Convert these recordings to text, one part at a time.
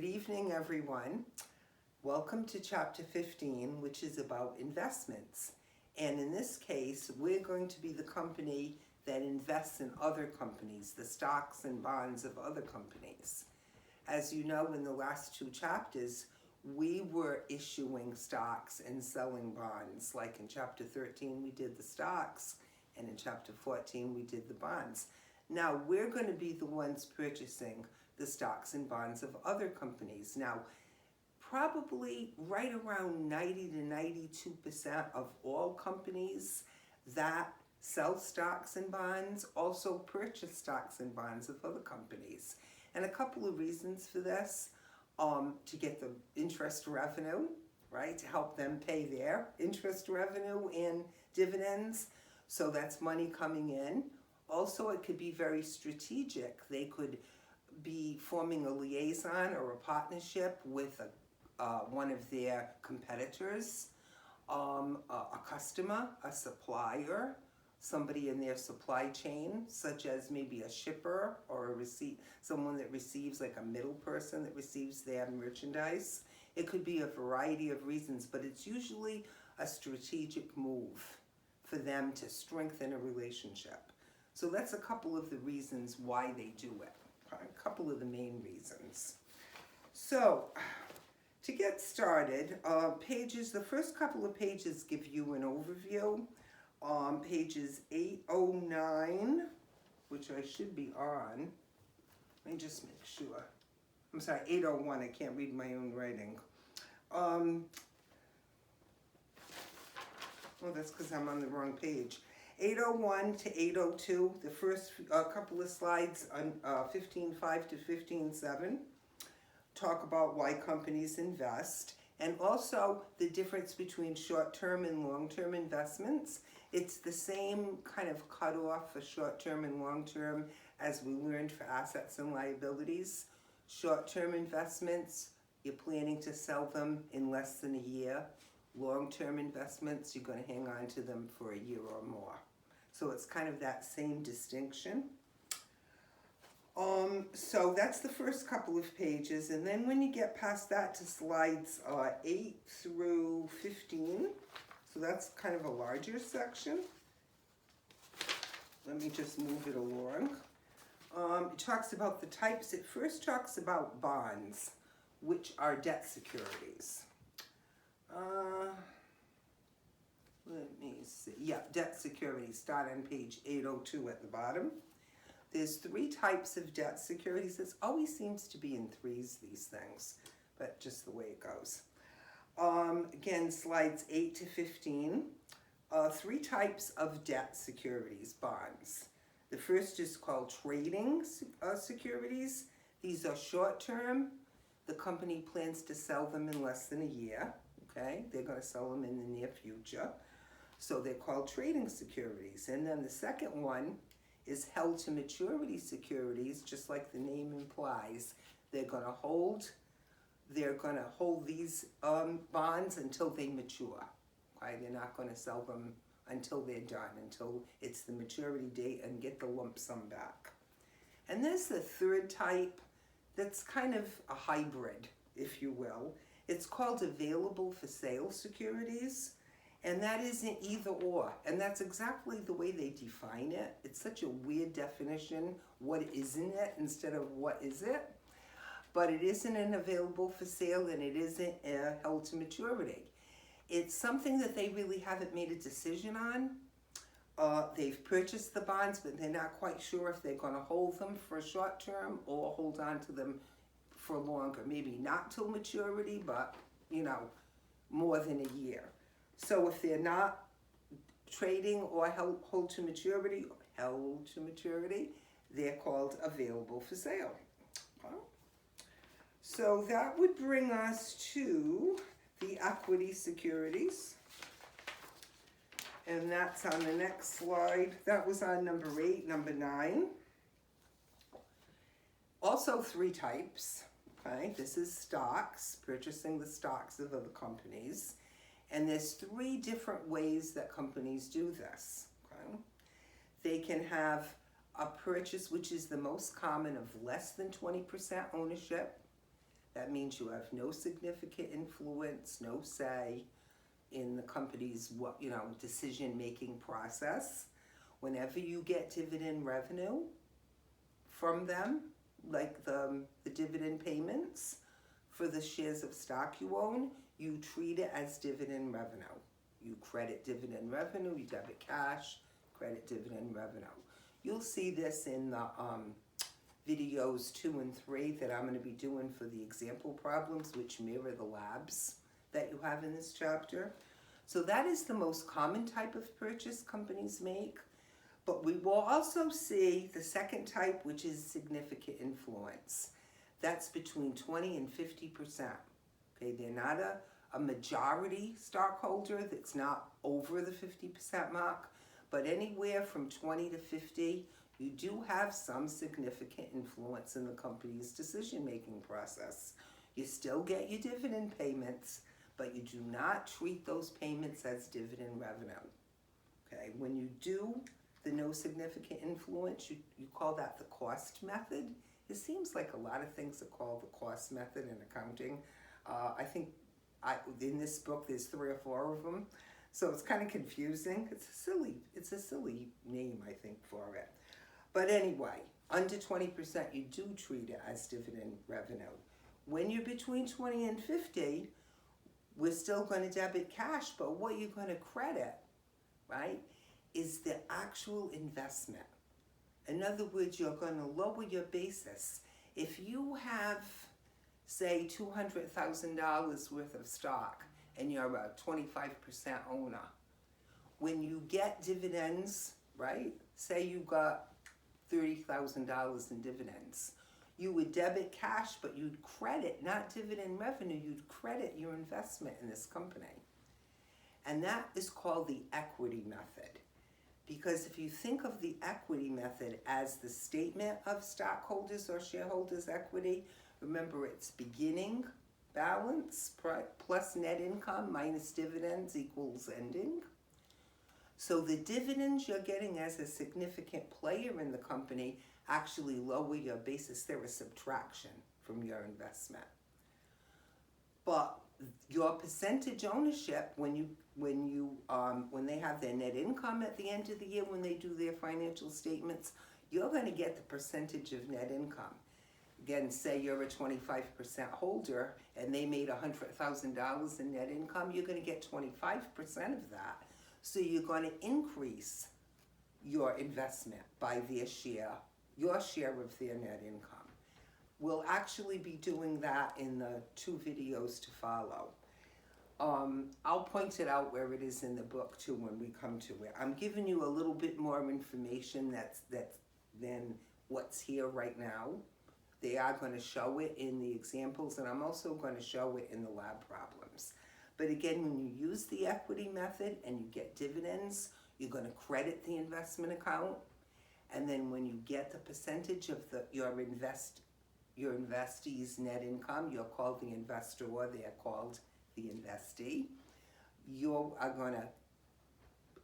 Good evening, everyone. Welcome to Chapter 15, which is about investments. And in this case, we're going to be the company that invests in other companies, the stocks and bonds of other companies. As you know, in the last two chapters, we were issuing stocks and selling bonds. Like in Chapter 13, we did the stocks, and in Chapter 14, we did the bonds. Now, we're going to be the ones purchasing the stocks and bonds of other companies. Now, probably right around 90 to 92% of all companies that sell stocks and bonds also purchase stocks and bonds of other companies. And a couple of reasons for this, to get the interest revenue, right, to help them pay their interest revenue and dividends. So that's money coming in. Also, it could be very strategic. They could be forming a liaison or a partnership with one of their competitors, a customer, a supplier, somebody in their supply chain, such as maybe a shipper or someone that receives, like a middle person that receives their merchandise. It could be a variety of reasons, but it's usually a strategic move for them to strengthen a relationship. So that's a couple of the reasons why they do it, a couple of the main reasons. So to get started, the first couple of pages give you an overview. Pages 809, which I should be on. Let me just make sure. I'm sorry, 801, I can't read my own writing. Well, that's because I'm on the wrong page. 801 to 802, the first couple of slides on 15.5 to 15.7 talk about why companies invest, and also the difference between short-term and long-term investments. It's the same kind of cutoff for short-term and long-term as we learned for assets and liabilities. Short-term investments, you're planning to sell them in less than a year. Long-term investments, you're going to hang on to them for a year or more. So it's kind of that same distinction. So that's the first couple of pages, and then when you get past that to slides 8 through 15, so that's kind of a larger section. Let me just move it along. It talks about the types. It first talks about bonds, which are debt securities. Let me see. Yeah, debt securities. Start on page 802 at the bottom. There's three types of debt securities. It always seems to be in threes, these things, but just the way it goes. Again, slides 8 to 15. Three types of debt securities, bonds. The first is called trading securities. These are short-term. The company plans to sell them in less than a year. Okay, they're going to sell them in the near future. So they're called trading securities. And then the second one is held to maturity securities, just like the name implies. They're going to hold these bonds until they mature. Okay? They're not going to sell them until they're done, until it's the maturity date and get the lump sum back. And there's the third type that's kind of a hybrid, if you will. It's called available for sale securities. And that isn't either or. And that's exactly the way they define it. It's such a weird definition. What isn't it instead of what is it? But it isn't an available for sale, and it isn't held to maturity. It's something that they really haven't made a decision on. They've purchased the bonds, but they're not quite sure if they're going to hold them for a short term or hold on to them for longer. Maybe not till maturity, but, more than a year. So if they're not trading or held to maturity, they're called available for sale. Okay. So that would bring us to the equity securities. And that's on the next slide. That was on number 8, number 9. Also three types. Okay, this is stocks, purchasing the stocks of other companies. And there's three different ways that companies do this. Okay? They can have a purchase, which is the most common, of less than 20% ownership. That means you have no significant influence, no say in the company's decision-making process. Whenever you get dividend revenue from them, like the dividend payments for the shares of stock you own, you treat it as dividend revenue. You credit dividend revenue, you debit cash, credit dividend revenue. You'll see this in the videos 2 and 3 that I'm going to be doing for the example problems, which mirror the labs that you have in this chapter. So that is the most common type of purchase companies make. But we will also see the second type, which is significant influence. That's between 20 and 50%. Okay, they're not a majority stockholder that's not over the 50% mark, but anywhere from 20 to 50, you do have some significant influence in the company's decision-making process. You still get your dividend payments, but you do not treat those payments as dividend revenue. Okay, when you do the no significant influence, you call that the cost method. It seems like a lot of things are called the cost method in accounting. I think in this book there's 3 or 4 of them, so it's kind of confusing. It's a silly name, I think, for it. But anyway, under 20%, you do treat it as dividend revenue. When you're between 20 and 50, we're still going to debit cash, but what you're going to credit, right, is the actual investment. In other words, you're going to lower your basis. If you have, say, $200,000 worth of stock and you're a 25% owner, when you get dividends, right, say you got $30,000 in dividends, you would debit cash, but you'd credit, not dividend revenue, you'd credit your investment in this company. And that is called the equity method. Because if you think of the equity method as the statement of stockholders or shareholders' equity, remember it's beginning balance plus net income minus dividends equals ending. So the dividends you're getting as a significant player in the company actually lower your basis. They're a subtraction from your investment. But your percentage ownership, when they have their net income at the end of the year, when they do their financial statements, you're going to get the percentage of net income. Again, say you're a 25% holder and they made $100,000 in net income, you're going to get 25% of that. So you're going to increase your investment by their share, your share of their net income. We'll actually be doing that in the 2 videos to follow. I'll point it out where it is in the book too when we come to it. I'm giving you a little bit more information that's than what's here right now. They are going to show it in the examples, and I'm also going to show it in the lab problems. But again, when you use the equity method and you get dividends, you're going to credit the investment account. And then when you get the percentage of your investee's net income, you're called the investor, or they're called the investee. You are going to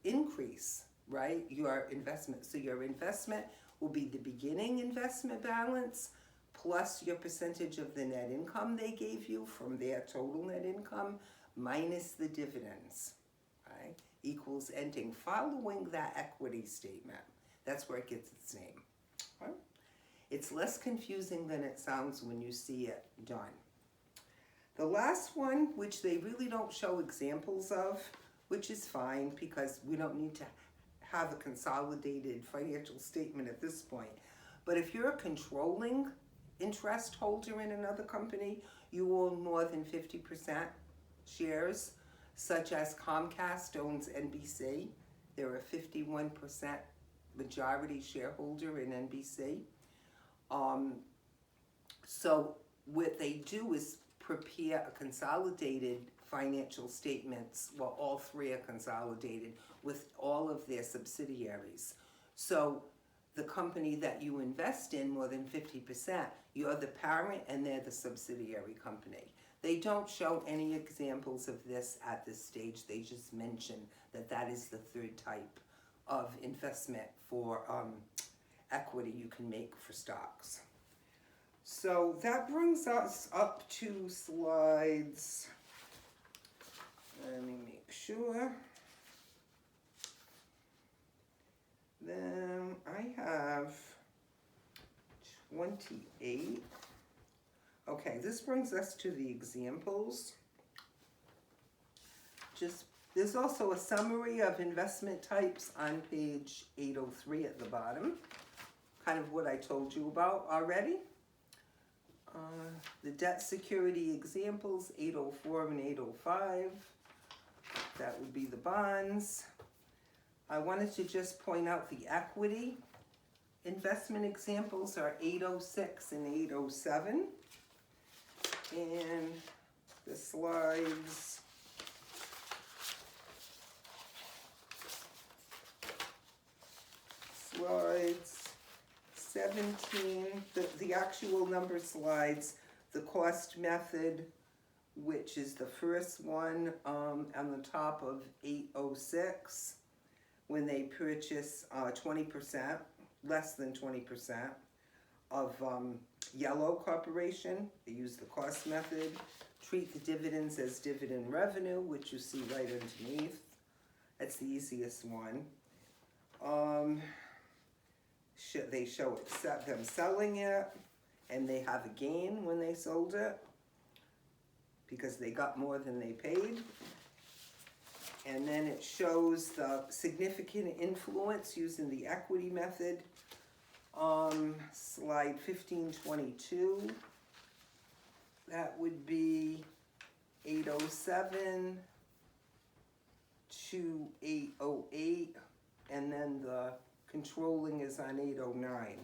increase, right, your investment. So your investment will be the beginning investment balance plus your percentage of the net income they gave you from their total net income minus the dividends, right, equals ending, following that equity statement. That's where it gets its name. Right? It's less confusing than it sounds when you see it done. The last one, which they really don't show examples of, which is fine because we don't need to have a consolidated financial statement at this point. But if you're a controlling interest holder in another company, you own more than 50% shares, such as Comcast owns NBC. They're a 51% majority shareholder in NBC. So what they do is prepare a consolidated financial statements. Well, all 3 are consolidated with all of their subsidiaries. So the company that you invest in, more than 50%, you're the parent and they're the subsidiary company. They don't show any examples of this at this stage. They just mention that that is the 3rd type of investment for equity you can make for stocks. So that brings us up to slides, let me make sure. Then I have 28. Okay, this brings us to the examples. There's also a summary of investment types on page 803 at the bottom. Kind of what I told you about already. The debt security examples, 804 and 805. That would be the bonds. I wanted to just point out the equity investment examples are 806 and 807. And the slides slides 17, the actual number slides, the cost method, which is the first one on the top of 806, when they purchase 20%, less than 20% of Yellow Corporation. They use the cost method. Treat the dividends as dividend revenue, which you see right underneath. That's the easiest one. They show them selling it, and they have a gain when they sold it because they got more than they paid. And then it shows the significant influence using the equity method. Slide 1522, that would be 807 to 808, and then the controlling is on 809.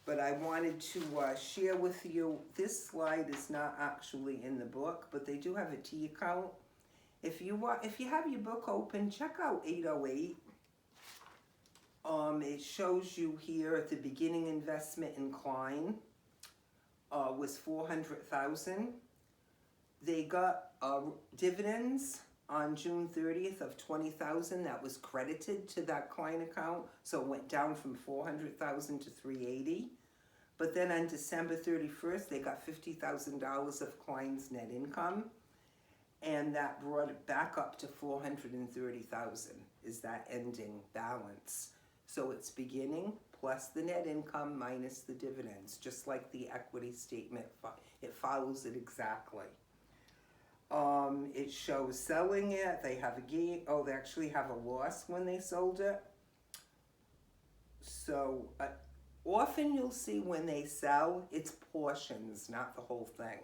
But I wanted to share with you, this slide is not actually in the book, but they do have a T account. If you have your book open, check out 808. It shows you here at the beginning investment in Klein was $400,000. They got dividends on June 30th of $20,000 that was credited to that Klein account, so it went down from $400,000 to $380,000. But then on December 31st, they got $50,000 of Klein's net income, and that brought it back up to $430,000 is that ending balance. So it's beginning plus the net income minus the dividends, just like the equity statement. It follows it exactly. It shows selling it. They have a gain. Oh, they actually have a loss when they sold it. So often you'll see when they sell, it's portions, not the whole thing.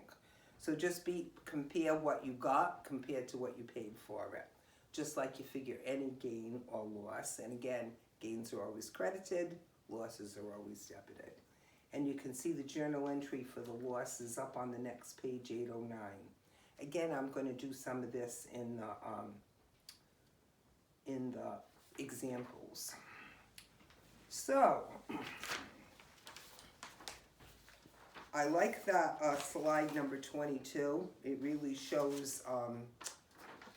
So just compare what you got compared to what you paid for it. Just like you figure any gain or loss. And again, gains are always credited, losses are always debited. And you can see the journal entry for the losses up on the next page, 809. Again, I'm going to do some of this in the examples. So, I like that slide number 22. It really shows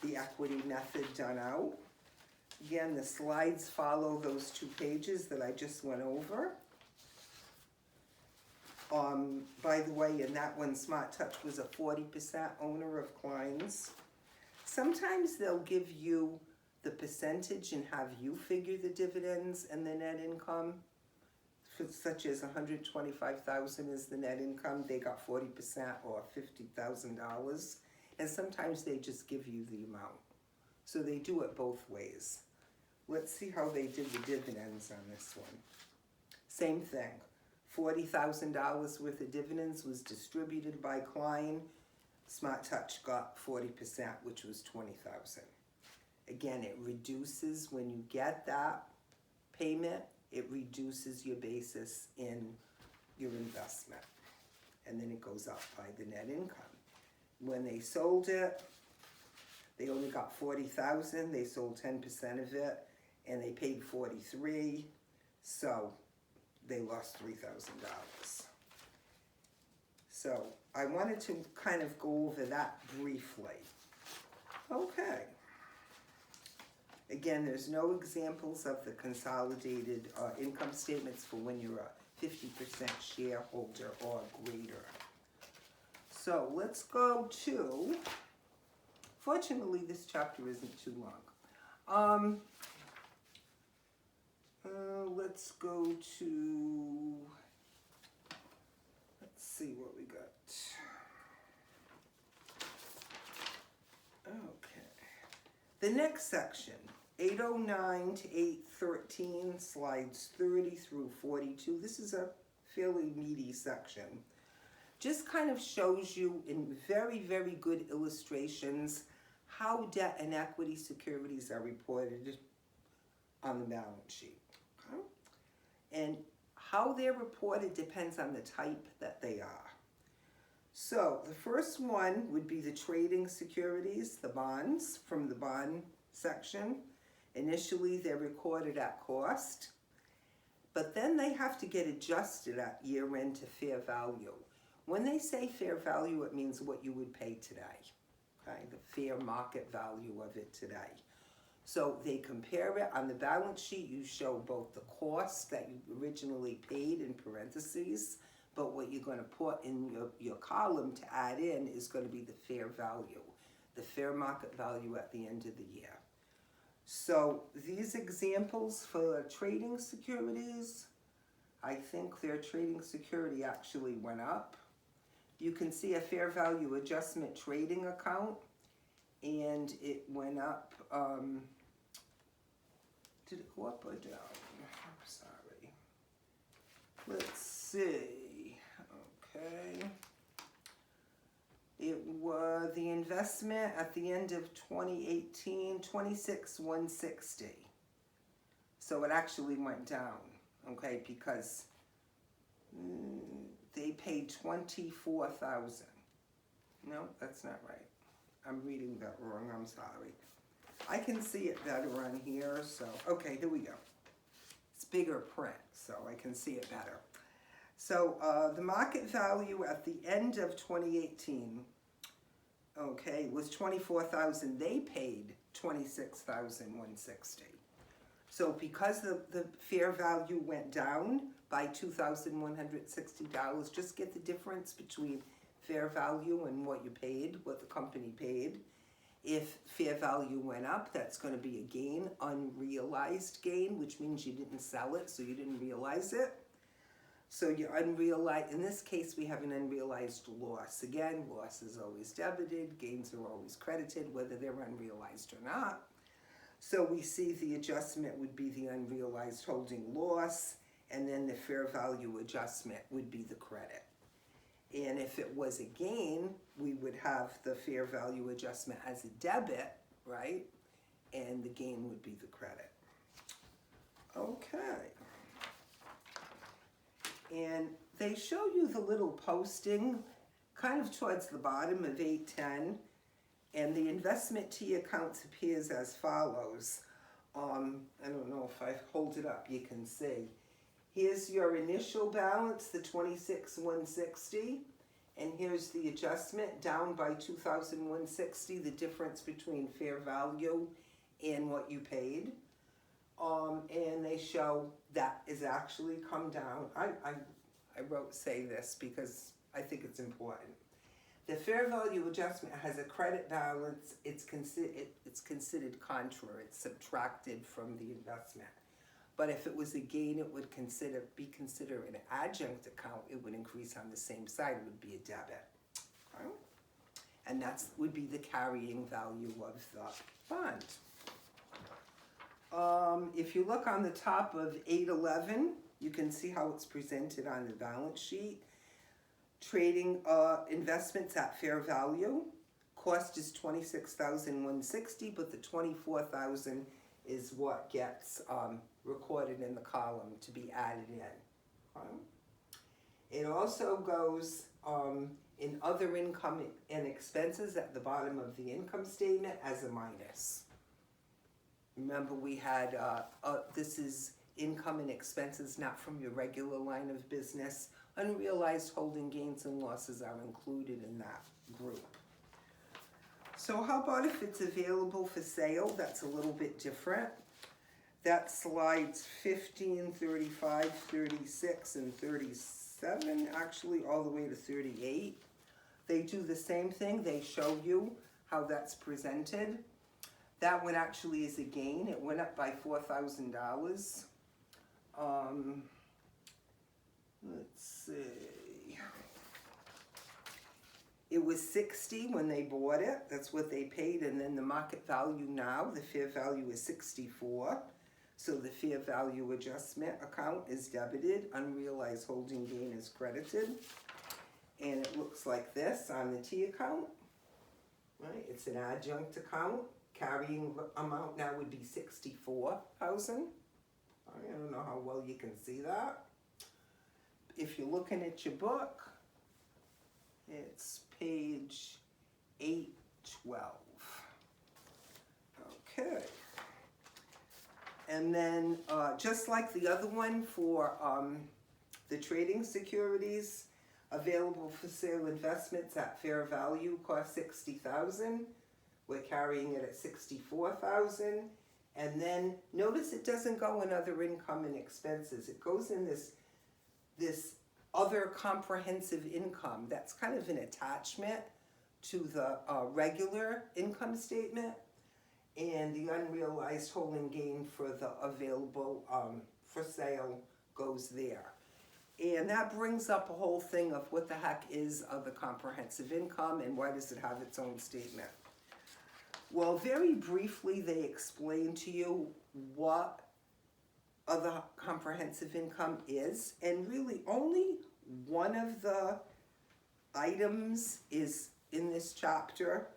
the equity method done out. Again, the slides follow those 2 pages that I just went over. By the way, in that one, Smart Touch was a 40% owner of Klein's. Sometimes they'll give you the percentage and have you figure the dividends and the net income. Such as $125,000 is the net income. They got 40% or $50,000. And sometimes they just give you the amount. So they do it both ways. Let's see how they did the dividends on this one. Same thing. $40,000 worth of dividends was distributed by Klein. Smart Touch got 40%, which was $20,000. Again, it reduces when you get that payment. It reduces your basis in your investment. And then it goes up by the net income. When they sold it, they only got $40,000. They sold 10% of it, and they paid $43,000. So they lost $3,000. So I wanted to kind of go over that briefly. Okay. Again, there's no examples of the consolidated income statements for when you're a 50% shareholder or greater. So let's go to, fortunately this chapter isn't too long. Let's go to, let's see what we got. Okay. The next section, 809 to 813, slides 30 through 42. This is a fairly meaty section. Just kind of shows you in very, very good illustrations how debt and equity securities are reported on the balance sheet. Okay? And how they're reported depends on the type that they are. So the first one would be the trading securities, the bonds from the bond section. Initially, they're recorded at cost, but then they have to get adjusted at year end to fair value. When they say fair value, it means what you would pay today, okay? The fair market value of it today. So they compare it on the balance sheet. You show both the cost that you originally paid in parentheses, but what you're going to put in your column to add in is going to be the fair value, the fair market value at the end of the year. So these examples for trading securities, I think their trading security actually went up. You can see a fair value adjustment trading account, and it went up. Did it go up or down? I'm sorry. Let's see. Okay. It was the investment at the end of 2018, 26,160. So it actually went down, okay, because they paid 24,000. No, that's not right. I'm reading that wrong, I'm sorry. I can see it better on here, so, okay, here we go. It's bigger print, so I can see it better. So the market value at the end of 2018, okay, was 24,000. They paid 26,160. So because the fair value went down by $2,160, just get the difference between fair value and what you paid, what the company paid. If fair value went up, that's going to be a gain, unrealized gain, which means you didn't sell it, so you didn't realize it. So you're unrealized, in this case we have an unrealized loss. Again, loss is always debited, gains are always credited, whether they're unrealized or not. So we see the adjustment would be the unrealized holding loss, and then the fair value adjustment would be the credit. And if it was a gain, we would have the fair value adjustment as a debit, right? And the gain would be the credit. Okay. And they show you the little posting kind of towards the bottom of 810, and the investment T accounts appears as follows. I don't know if I hold it up, you can see. Here's your initial balance, the 26,160, and here's the adjustment down by 2,160, the difference between fair value and what you paid. And they show that is actually come down. I wrote say this because I think it's important. The fair value adjustment has a credit balance. It's considered contra. It's subtracted from the investment. But if it was a gain, it would be considered an adjunct account. It would increase on the same side. It would be a debit. Okay? And that would be the carrying value of the bond. If you look on the top of 811, you can see how it's presented on the balance sheet. Trading investments at fair value. Cost is 26,160, but the 24,000 is what gets recorded in the column to be added in. It also goes in other income and expenses at the bottom of the income statement as a minus. Remember we had, this is income and expenses not from your regular line of business. Unrealized holding gains and losses are included in that group. So how about if it's available for sale? That's a little bit different. That's slides 15, 35, 36, and 37, actually all the way to 38. They do the same thing. They show you how that's presented. That one actually is a gain. It went up by $4,000. Let's see. It was 60 when they bought it. That's what they paid. And then the market value now, the fair value is 64. So the fair value adjustment account is debited. Unrealized holding gain is credited. And it looks like this on the T account. Right? It's an adjunct account. Carrying amount now would be 64,000. I don't know how well you can see that. If you're looking at your book, it's page 812. Okay. And then just like the other one for the trading securities, available for sale investments at fair value cost $60,000. We're carrying it at $64,000. And then notice it doesn't go in other income and expenses. It goes in this other comprehensive income. That's kind of an attachment to the regular income statement. And the unrealized holding gain for the available for sale goes there. And that brings up a whole thing of what the heck is other comprehensive income and why does it have its own statement. Well, very briefly, they explain to you what other comprehensive income is, and really only one of the items is in this chapter,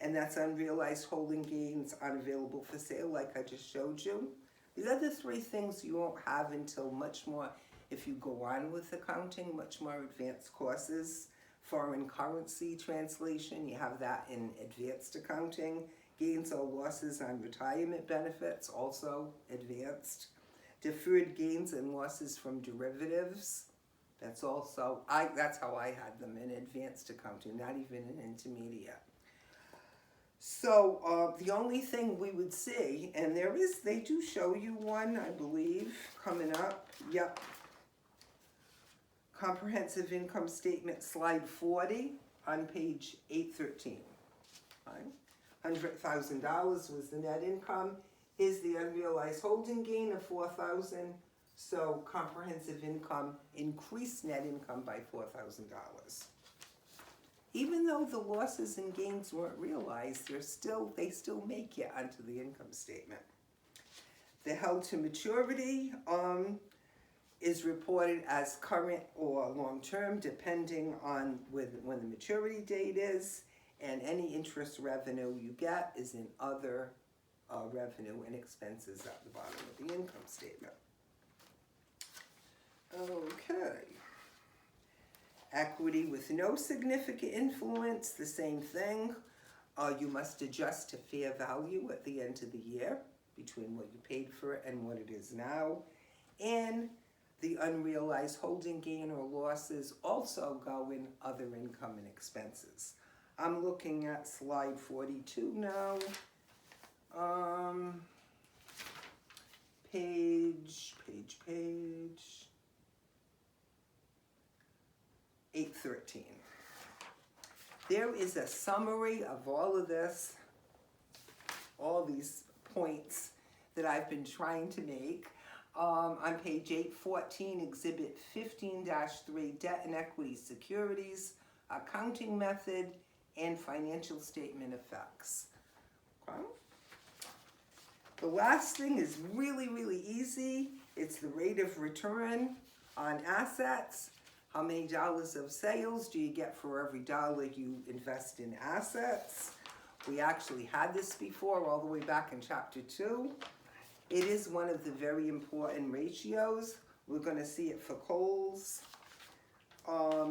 and that's unrealized holding gains unavailable for sale, like I just showed you. The other three things you won't have until much more, if you go on with accounting, much more advanced courses. Foreign currency translation, you have that in advanced accounting. Gains or losses on retirement benefits, also advanced. Deferred gains and losses from derivatives, that's also, that's how I had them in advanced accounting, not even in intermediate. So the only thing we would see, and they do show you one, I believe, coming up, yep. Comprehensive income statement, slide 40 on page 813. Right? $100,000 was the net income. Is the unrealized holding gain of $4,000. So comprehensive income increased net income by $4,000. Even though the losses and gains weren't realized, they still make it onto the income statement. The held to maturity is reported as current or long-term, depending on when the maturity date is, and any interest revenue you get is in other revenue and expenses at the bottom of the income statement. Okay. Equity with no significant influence, the same thing. You must adjust to fair value at the end of the year between what you paid for it and what it is now. And the unrealized holding gain or losses also go in other income and expenses. I'm looking at slide 42 now. Page 813. There is a summary of all of this, all these points that I've been trying to make. On page 814, Exhibit 15-3, Debt and Equity Securities, Accounting Method, and Financial Statement Effects. Okay. The last thing is really, really easy. It's the rate of return on assets. How many dollars of sales do you get for every dollar you invest in assets? We actually had this before, all the way back in chapter 2. It is one of the very important ratios. We're going to see it for Kohl's. All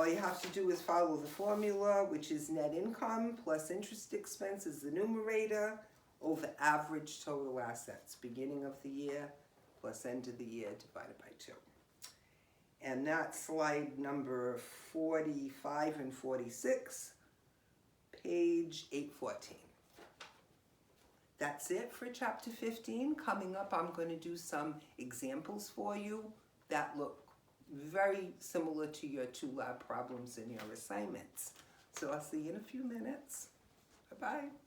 you have to do is follow the formula, which is net income plus interest expense is the numerator over average total assets, beginning of the year plus end of the year divided by 2. And that's slide number 45 and 46, page 814. That's it for chapter 15. Coming up, I'm going to do some examples for you that look very similar to your 2 lab problems in your assignments. So I'll see you in a few minutes. Bye-bye.